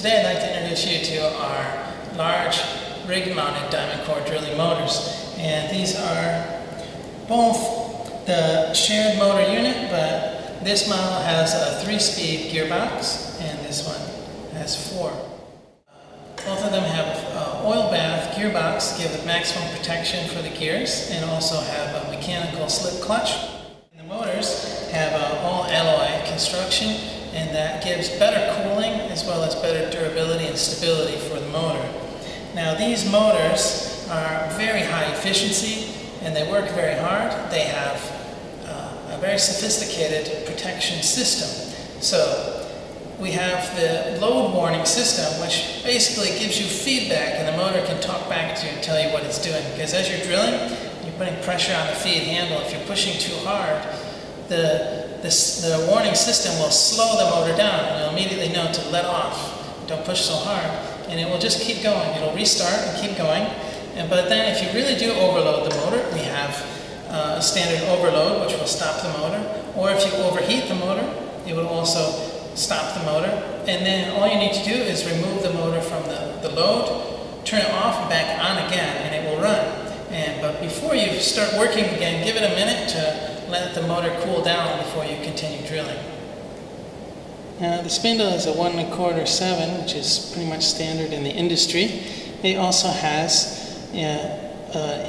Today I'd like to introduce you to our large rig-mounted diamond core drilling motors. And these are both the shared motor unit, but this model has a 3-speed gearbox and this one has 4. Both of them have oil bath gearbox, give it maximum protection for the gears, and also have a mechanical slip clutch. And the motors have all alloy construction, and that gives better cooling as well as better durability and stability for the motor. Now these motors are very high efficiency and they work very hard. They have a very sophisticated protection system. So we have the load warning system, which basically gives you feedback, and the motor can talk back to you and tell you what it's doing. Because as you're drilling, you're putting pressure on the feed handle. If you're pushing too hard, the warning system will slow the motor down, and you'll immediately know to let off. Don't push so hard, and it will just keep going. It'll restart and keep going. But then if you really do overload the motor, we have a standard overload, which will stop the motor. Or if you overheat the motor, it will also stop the motor. And then all you need to do is remove the motor from the load, turn it off and back on again, and it will run. But before you start working again, give it a minute to let the motor cool down before you continue drilling. The spindle is a 1 1/4/7, which is pretty much standard in the industry. It also has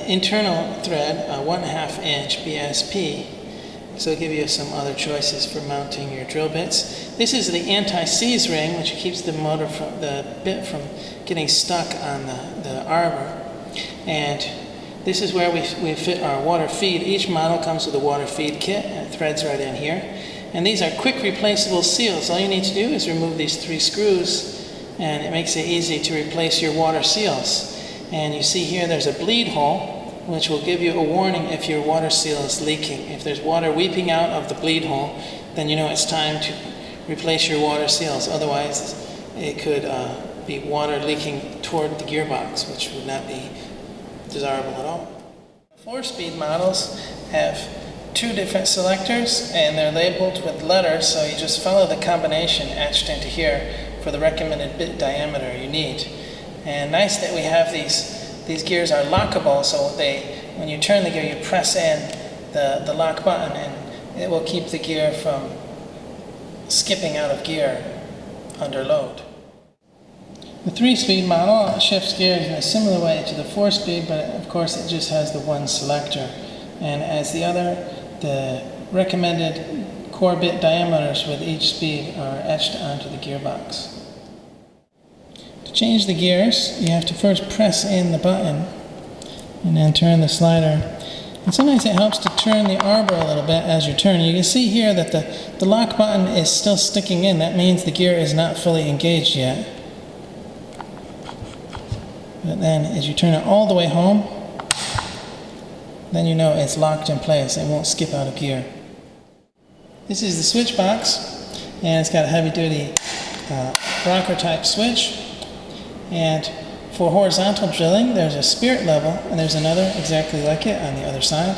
internal thread, a 1/2 inch BSP. So it'll give you some other choices for mounting your drill bits. This is the anti-seize ring, which keeps the motor from the bit from getting stuck on the arbor. And this is where we fit our water feed. Each model comes with a water feed kit, and it threads right in here. And these are quick replaceable seals. All you need to do is remove these 3 screws, and it makes it easy to replace your water seals. And you see here there's a bleed hole, which will give you a warning if your water seal is leaking. If there's water weeping out of the bleed hole, then you know it's time to replace your water seals. Otherwise, it could be water leaking toward the gearbox, which would not be desirable at all. 4-speed models have 2 different selectors, and they're labeled with letters, so you just follow the combination etched into here for the recommended bit diameter you need. And nice that we have these gears are lockable, so when you turn the gear, you press in the lock button, and it will keep the gear from skipping out of gear under load. The 3-speed model shifts gears in a similar way to the 4-speed, but of course it just has the 1 selector. And as the recommended core bit diameters with each speed are etched onto the gearbox. To change the gears, you have to first press in the button and then turn the slider. And sometimes it helps to turn the arbor a little bit as you're turning. You can see here that the lock button is still sticking in. That means the gear is not fully engaged yet. But then as you turn it all the way home, then you know it's locked in place. It won't skip out of gear. This is the switch box, and it's got a heavy-duty rocker type switch. And for horizontal drilling, there's a spirit level, and there's another exactly like it on the other side.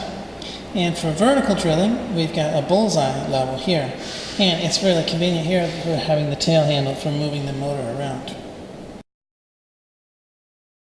And for vertical drilling, we've got a bullseye level here. And it's really convenient here for having the tail handle for moving the motor around.